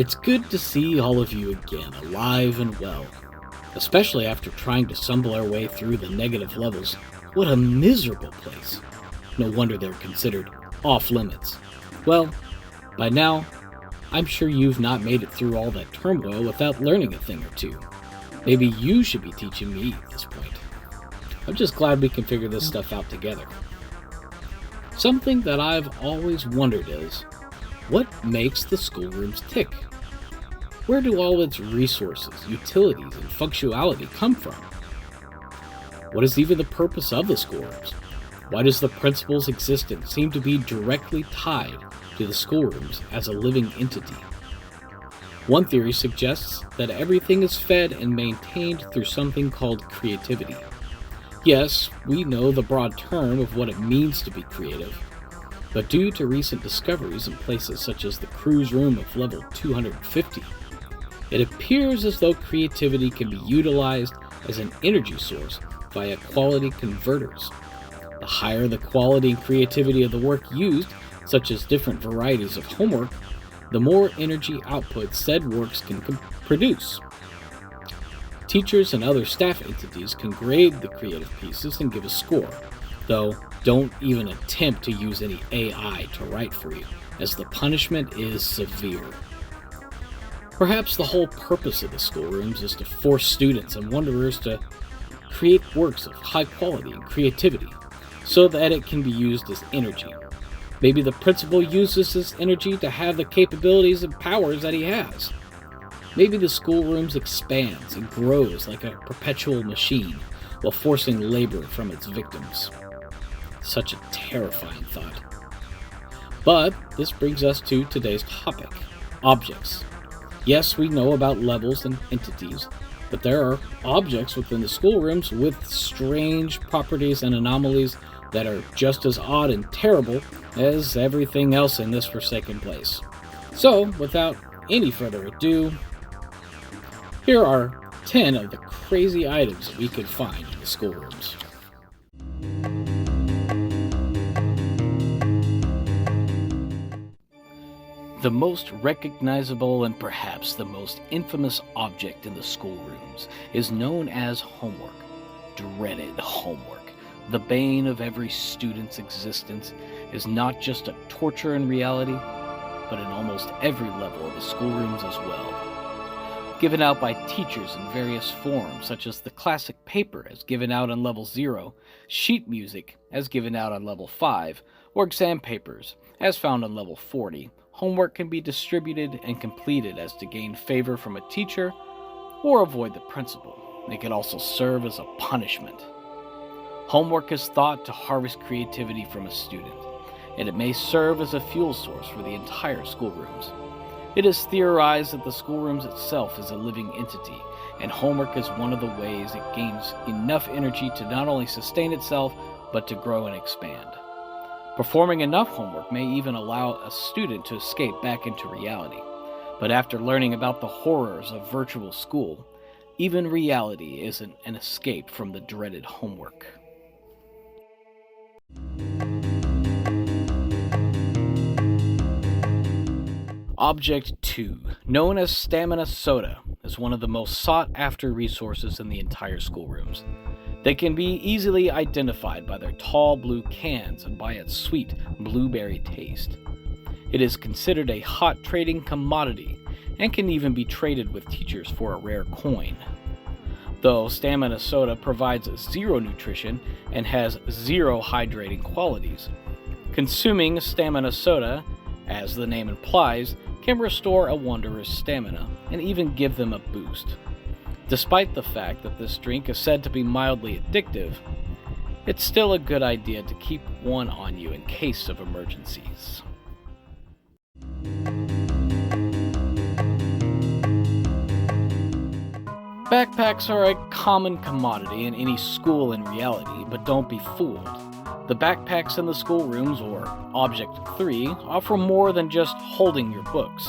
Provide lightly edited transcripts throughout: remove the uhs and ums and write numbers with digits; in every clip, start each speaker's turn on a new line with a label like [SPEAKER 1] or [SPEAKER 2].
[SPEAKER 1] It's good to see all of you again, alive and well, especially after trying to stumble our way through the negative levels. What a miserable place. No wonder they're considered off limits. Well, by now, I'm sure you've not made it through all that turmoil without learning a thing or two. Maybe you should be teaching me at this point. I'm just glad we can figure this stuff out together. Something that I've always wondered is, what makes the schoolrooms tick? Where do all its resources, utilities, and functionality come from? What is even the purpose of the schoolrooms? Why does the principal's existence seem to be directly tied to the schoolrooms as a living entity? One theory suggests that everything is fed and maintained through something called creativity. Yes, we know the broad term of what it means to be creative, but due to recent discoveries in places such as the cruise room of level 250, it appears as though creativity can be utilized as an energy source via quality converters. The higher the quality and creativity of the work used, such as different varieties of homework, the more energy output said works can produce. Teachers and other staff entities can grade the creative pieces and give a score, though don't even attempt to use any AI to write for you, as the punishment is severe. Perhaps the whole purpose of the schoolrooms is to force students and wanderers to create works of high quality and creativity, so that it can be used as energy. Maybe the principal uses this energy to have the capabilities and powers that he has. Maybe the schoolrooms expands and grows like a perpetual machine while forcing labor from its victims. Such a terrifying thought. But this brings us to today's topic, objects. Yes, we know about levels and entities, but there are objects within the schoolrooms with strange properties and anomalies that are just as odd and terrible as everything else in this forsaken place. So, without any further ado, here are 10 of the crazy items that we could find in the schoolrooms. The most recognizable and perhaps the most infamous object in the schoolrooms is known as homework. Dreaded homework. The bane of every student's existence is not just a torture in reality, but in almost every level of the schoolrooms as well. Given out by teachers in various forms, such as the classic paper as given out on level 0, sheet music as given out on level 5, or exam papers as found on level 40, homework can be distributed and completed as to gain favor from a teacher or avoid the principal. It can also serve as a punishment. Homework is thought to harvest creativity from a student, and it may serve as a fuel source for the entire schoolrooms. It is theorized that the schoolrooms itself is a living entity, and homework is one of the ways it gains enough energy to not only sustain itself, but to grow and expand. Performing enough homework may even allow a student to escape back into reality. But after learning about the horrors of virtual school, even reality isn't an escape from the dreaded homework. Object 2, known as stamina soda, is one of the most sought-after resources in the entire schoolrooms. They can be easily identified by their tall blue cans and by its sweet blueberry taste. It is considered a hot trading commodity and can even be traded with teachers for a rare coin. Though stamina soda provides zero nutrition and has zero hydrating qualities, consuming stamina soda, as the name implies, can restore a wanderer's stamina and even give them a boost. Despite the fact that this drink is said to be mildly addictive, it's still a good idea to keep one on you in case of emergencies. Backpacks are a common commodity in any school in reality, but don't be fooled. The backpacks in the schoolrooms, or Object 3, offer more than just holding your books.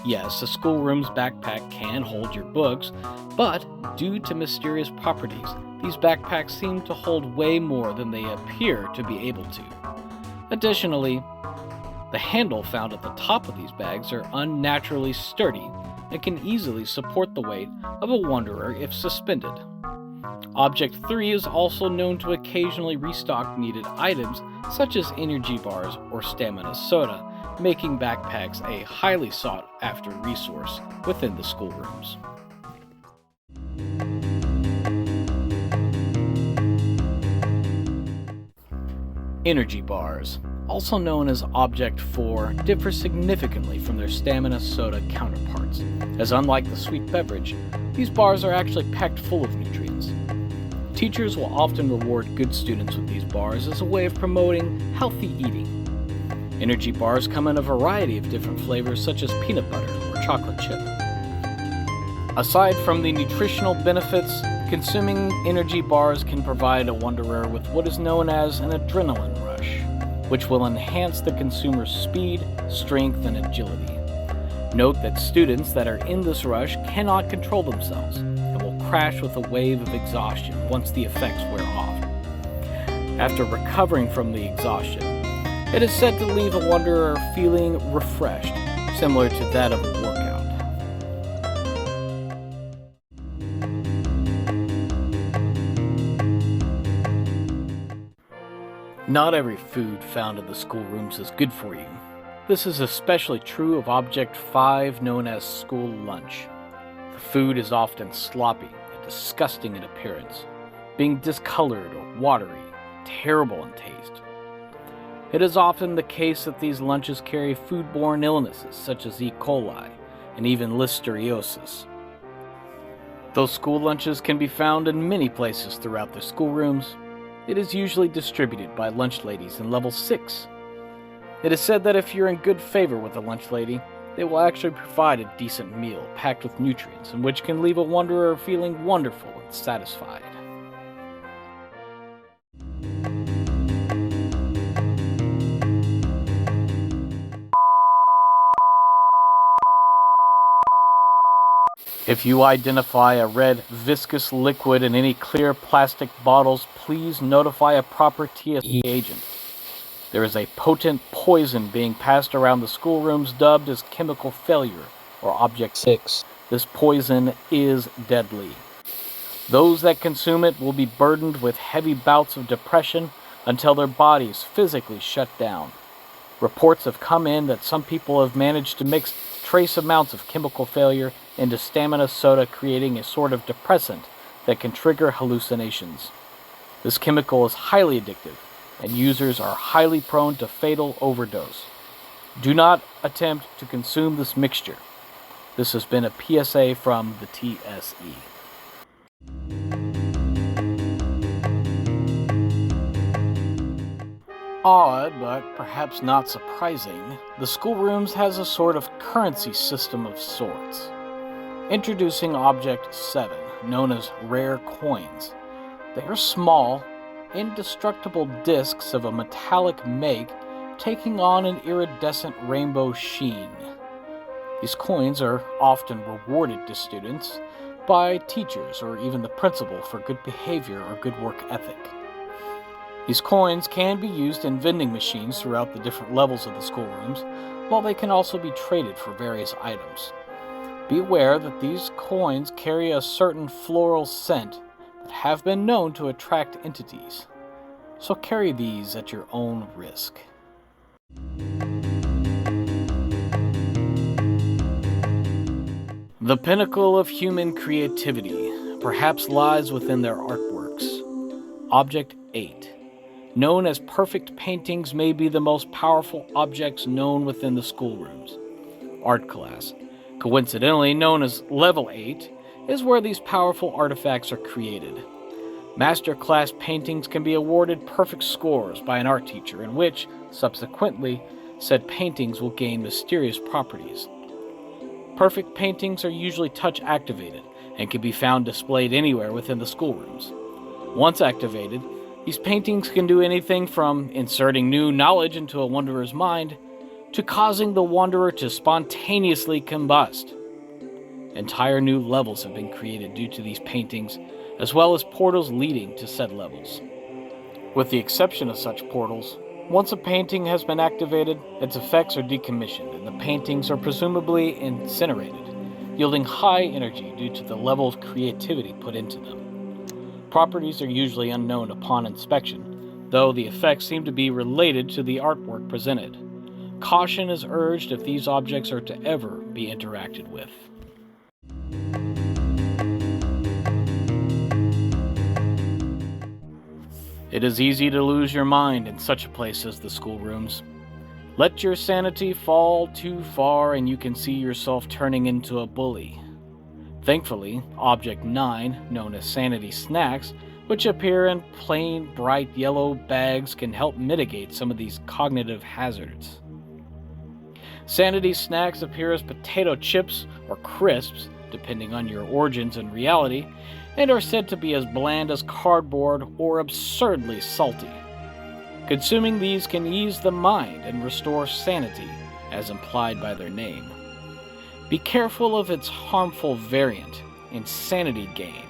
[SPEAKER 1] Yes, a schoolroom's backpack can hold your books, but due to mysterious properties, these backpacks seem to hold way more than they appear to be able to. Additionally, The handle found at the top of these bags are unnaturally sturdy and can easily support the weight of a wanderer if suspended. Object 3 is also known to occasionally restock needed items such as energy bars or stamina soda, making backpacks a highly sought after resource within the schoolrooms. Energy bars, also known as Object 4, differ significantly from their stamina soda counterparts, as unlike the sweet beverage, these bars are actually packed full of nutrients. Teachers will often reward good students with these bars as a way of promoting healthy eating. Energy bars come in a variety of different flavors such as peanut butter or chocolate chip. Aside from the nutritional benefits, consuming energy bars can provide a wanderer with what is known as an adrenaline rush, which will enhance the consumer's speed, strength, and agility. Note that students that are in this rush cannot control themselves and will crash with a wave of exhaustion once the effects wear off. After recovering from the exhaustion, it is said to leave a wanderer feeling refreshed, similar to that of a workout. Not every food found in the schoolrooms is good for you. This is especially true of Object 5, known as school lunch. The food is often sloppy and disgusting in appearance, being discolored or watery, terrible in taste. It is often the case that these lunches carry foodborne illnesses such as E. coli and even listeriosis. Though school lunches can be found in many places throughout the schoolrooms, it is usually distributed by lunch ladies in level 6. It is said that if you're in good favor with a lunch lady, they will actually provide a decent meal packed with nutrients and which can leave a wanderer feeling wonderful and satisfied. If you identify a red viscous liquid in any clear plastic bottles, please notify a proper TSE agent. There is a potent poison being passed around the schoolrooms dubbed as chemical failure, or Object 6. This poison is deadly. Those that consume it will be burdened with heavy bouts of depression until their bodies physically shut down. Reports have come in that some people have managed to mix trace amounts of chemical failure into stamina soda, creating a sort of depressant that can trigger hallucinations. This chemical is highly addictive, and users are highly prone to fatal overdose. Do not attempt to consume this mixture. This has been a PSA from the TSE. Odd, but perhaps not surprising, the schoolrooms has a sort of currency system of sorts. Introducing Object 7, known as rare coins. They are small, indestructible discs of a metallic make taking on an iridescent rainbow sheen. These coins are often rewarded to students by teachers or even the principal for good behavior or good work ethic. These coins can be used in vending machines throughout the different levels of the schoolrooms, while they can also be traded for various items. Be aware that these coins carry a certain floral scent that have been known to attract entities, so carry these at your own risk. The pinnacle of human creativity perhaps lies within their artworks. Object 8. Known as perfect paintings, may be the most powerful objects known within the schoolrooms. Art class, coincidentally known as Level 8, is where these powerful artifacts are created. Master class paintings can be awarded perfect scores by an art teacher, in which, subsequently, said paintings will gain mysterious properties. Perfect paintings are usually touch activated and can be found displayed anywhere within the schoolrooms. Once activated, these paintings can do anything from inserting new knowledge into a wanderer's mind to causing the wanderer to spontaneously combust. Entire new levels have been created due to these paintings, as well as portals leading to said levels. With the exception of such portals, Once a painting has been activated, its effects are decommissioned and the paintings are presumably incinerated, yielding high energy due to the level of creativity put into them. Properties are usually unknown upon inspection, though the effects seem to be related to the artwork presented. Caution is urged if these objects are to ever be interacted with. It is easy to lose your mind in such a place as the schoolrooms. Let your sanity fall too far and you can see yourself turning into a bully. Thankfully, Object 9, known as Sanity Snacks, which appear in plain, bright yellow bags, can help mitigate some of these cognitive hazards. Sanity Snacks appear as potato chips or crisps, depending on your origins and reality, and are said to be as bland as cardboard or absurdly salty. Consuming these can ease the mind and restore sanity, as implied by their name. Be careful of its harmful variant, insanity gain,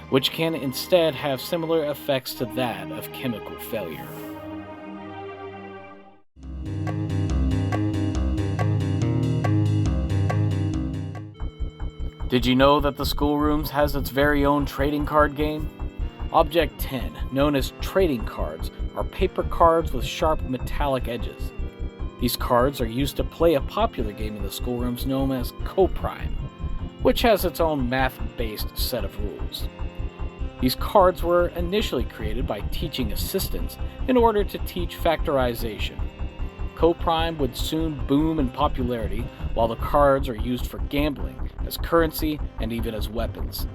[SPEAKER 1] which can instead have similar effects to that of chemical failure. Did you know that the Schoolrooms has its very own trading card game? Object 10, known as trading cards, are paper cards with sharp metallic edges. These cards are used to play a popular game in the Schoolrooms known as Coprime, which has its own math-based set of rules. These cards were initially created by teaching assistants in order to teach factorization. Coprime would soon boom in popularity, while the cards are used for gambling, as currency, and even as weapons.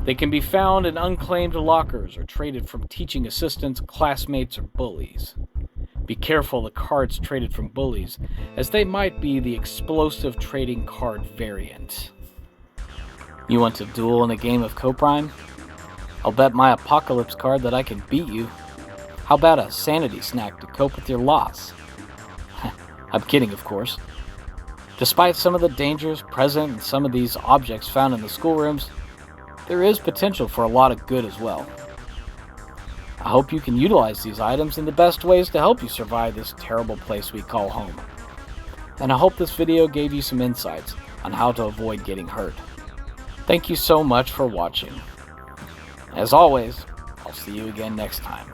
[SPEAKER 1] They can be found in unclaimed lockers or traded from teaching assistants, classmates, or bullies. Be careful the cards traded from bullies, as they might be the explosive trading card variant. You want to duel in a game of Coprime? I'll bet my apocalypse card that I can beat you. How about a sanity snack to cope with your loss? I'm kidding, of course. Despite some of the dangers present in some of these objects found in the schoolrooms, there is potential for a lot of good as well. I hope you can utilize these items in the best ways to help you survive this terrible place we call home. And I hope this video gave you some insights on how to avoid getting hurt. Thank you so much for watching. As always, I'll see you again next time.